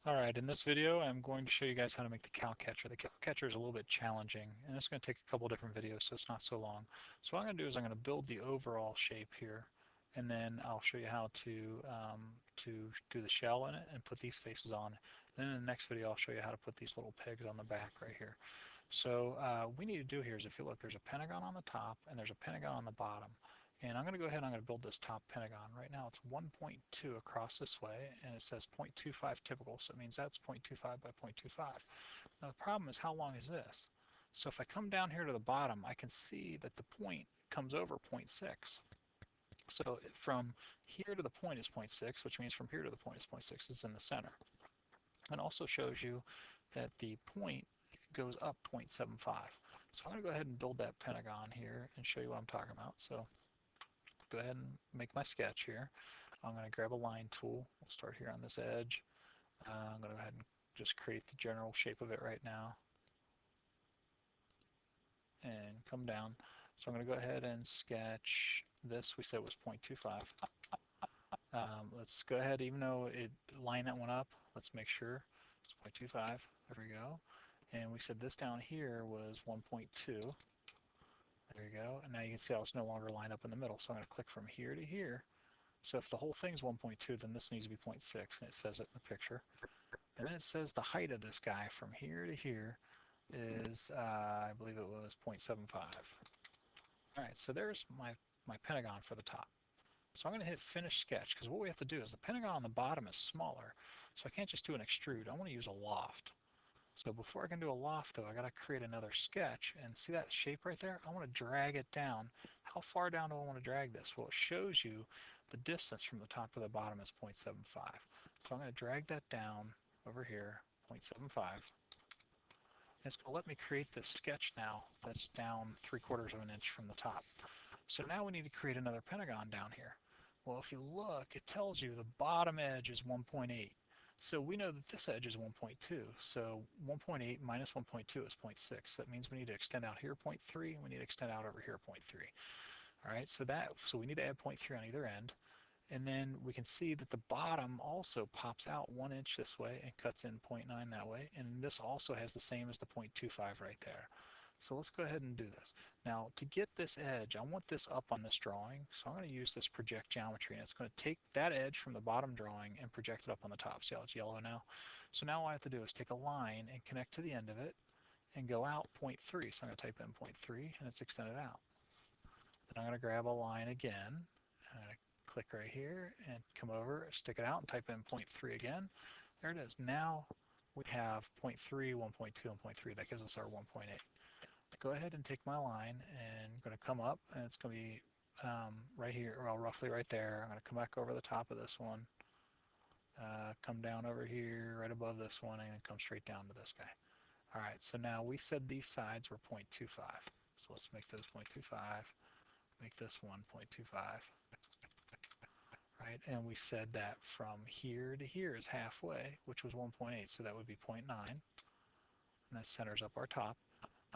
Alright, in this video I'm going to show you guys how to make the cow catcher. The cow catcher is a little bit challenging and it's going to take a couple different videos so it's not so long. So what I'm going to do is I'm going to build the overall shape here and then I'll show you how to do the shell in it and put these faces on. Then in the next video I'll show you how to put these little pigs on the back right here. So what we need to do here is if you look, there's a pentagon on the top and there's a pentagon on the bottom. And I'm going to go ahead and I'm going to build this top pentagon. Right now it's 1.2 across this way and it says 0.25 typical, so it means that's 0.25 by 0.25. Now the problem is, how long is this? So if I come down here to the bottom, I can see that the point comes over 0.6. So from here to the point is 0.6, which means from here to the point is 0.6. It's in the center. It also shows you that the point goes up 0.75. So I'm going to go ahead and build that pentagon here and show you what I'm talking about. So go ahead and make my sketch here. I'm going to grab a line tool. We'll start here on this edge. I'm going to go ahead and just create the general shape of it right now and come down. So I'm going to go ahead and sketch this. We said was 0.25. Let's go ahead, even though it line that one up, let's make sure it's 0.25. There we go. And we said this down here was 1.2. There you go. And now you can see how it's no longer lined up in the middle. So I'm going to click from here to here. So if the whole thing's 1.2, then this needs to be 0.6, and it says it in the picture. And then it says the height of this guy from here to here is, I believe it was 0.75. All right, so there's my pentagon for the top. So I'm going to hit Finish Sketch, because what we have to do is the pentagon on the bottom is smaller, so I can't just do an extrude. I want to use a loft. So before I can do a loft, though, I got to create another sketch. And see that shape right there? I want to drag it down. How far down do I want to drag this? Well, it shows you the distance from the top to the bottom is 0.75. So I'm going to drag that down over here, 0.75. It's going to let me create this sketch now that's down 3/4 of an inch from the top. So now we need to create another pentagon down here. Well, if you look, it tells you the bottom edge is 1.8. So we know that this edge is 1.2. So 1.8 minus 1.2 is 0.6. That means we need to extend out here 0.3, and we need to extend out over here 0.3. All right, so we need to add 0.3 on either end. And then we can see that the bottom also pops out 1 inch this way and cuts in 0.9 that way. And this also has the same as the 0.25 right there. So let's go ahead and do this. Now, to get this edge, I want this up on this drawing, so I'm going to use this project geometry, and it's going to take that edge from the bottom drawing and project it up on the top. See how it's yellow now? So now all I have to do is take a line and connect to the end of it and go out 0.3. So I'm going to type in 0.3, and it's extended out. Then I'm going to grab a line again. I'm going to click right here and come over, stick it out, and type in 0.3 again. There it is. Now we have 0.3, 1.2, and 0.3. That gives us our 1.8. Go ahead and take my line and I'm going to come up, and it's going to be right here, well, roughly right there. I'm going to come back over the top of this one, come down over here right above this one, and then come straight down to this guy. All right, so now we said these sides were 0.25. So let's make those 0.25, make this one 0.25. Right, and we said that from here to here is halfway, which was 1.8, so that would be 0.9, and that centers up our top.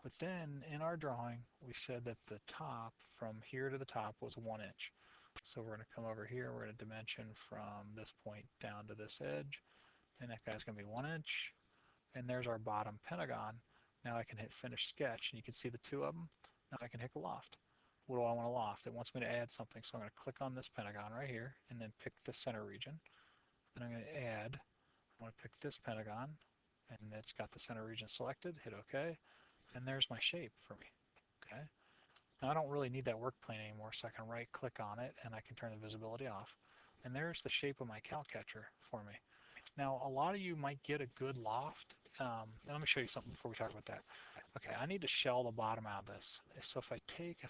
But then in our drawing, we said that the top from here to the top was 1 inch. So we're going to come over here, we're going to dimension from this point down to this edge, and that guy's going to be 1 inch. And there's our bottom pentagon. Now I can hit Finish Sketch, and you can see the two of them. Now I can hit Loft. What do I want to loft? It wants me to add something, so I'm going to click on this pentagon right here, and then pick the center region. Then I'm going to add, I'm going to pick this pentagon, and it's got the center region selected, hit OK. And there's my shape for me. Okay. Now I don't really need that work plane anymore, so I can right click on it and I can turn the visibility off. And there's the shape of my cow catcher for me. Now a lot of you might get a good loft. And let me show you something before we talk about that. Okay, I need to shell the bottom out of this. So if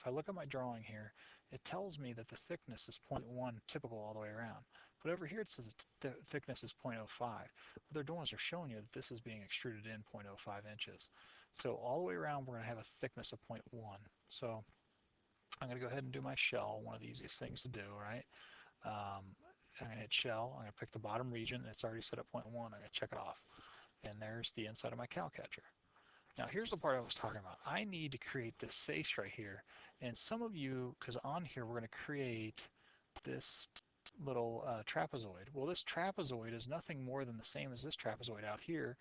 I look at my drawing here, it tells me that the thickness is 0.1 typical all the way around. But over here it says the thickness is 0.05. What they're doing is they're showing you that this is being extruded in 0.05 inches. So all the way around we're going to have a thickness of 0.1. So I'm going to go ahead and do my shell, one of the easiest things to do, right? I'm going to hit shell, I'm going to pick the bottom region, it's already set at 0.1, I'm going to check it off. And there's the inside of my cow catcher. Now here's the part I was talking about. I need to create this face right here. And some of you, because on here we're going to create this little trapezoid. Well, this trapezoid is nothing more than the same as this trapezoid out here,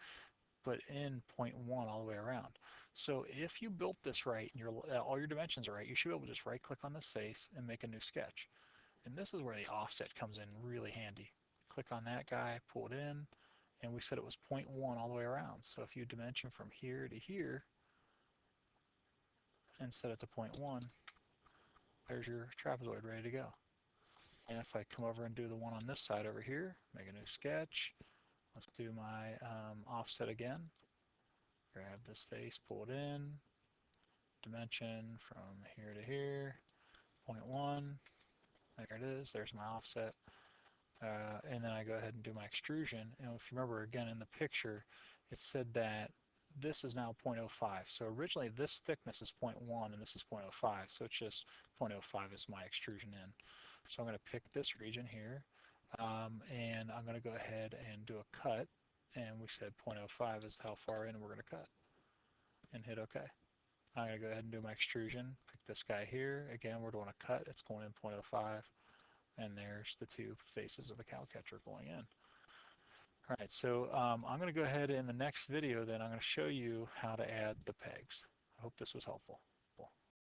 but in point 1 all the way around. So if you built this right and all your dimensions are right, you should be able to just right click on this face and make a new sketch. And this is where the offset comes in really handy. Click on that guy, pull it in, and we said it was point 0.1 all the way around. So if you dimension from here to here and set it to point 0.1, there's your trapezoid ready to go. And if I come over and do the one on this side over here, make a new sketch, let's do my offset again. Grab this face, pull it in, dimension from here to here, 0.1, there it is, there's my offset. And then I go ahead and do my extrusion. And if you remember again in the picture, it said that this is now 0.05. So originally this thickness is 0.1 and this is 0.05. So it's just 0.05 is my extrusion in. So I'm going to pick this region here, and I'm going to go ahead and do a cut. And we said 0.05 is how far in we're going to cut. And hit OK. I'm going to go ahead and do my extrusion. Pick this guy here. Again, we're doing a cut. It's going in 0.05. And there's the two faces of the cowcatcher going in. All right, so I'm going to go ahead in the next video then I'm going to show you how to add the pegs. I hope this was helpful.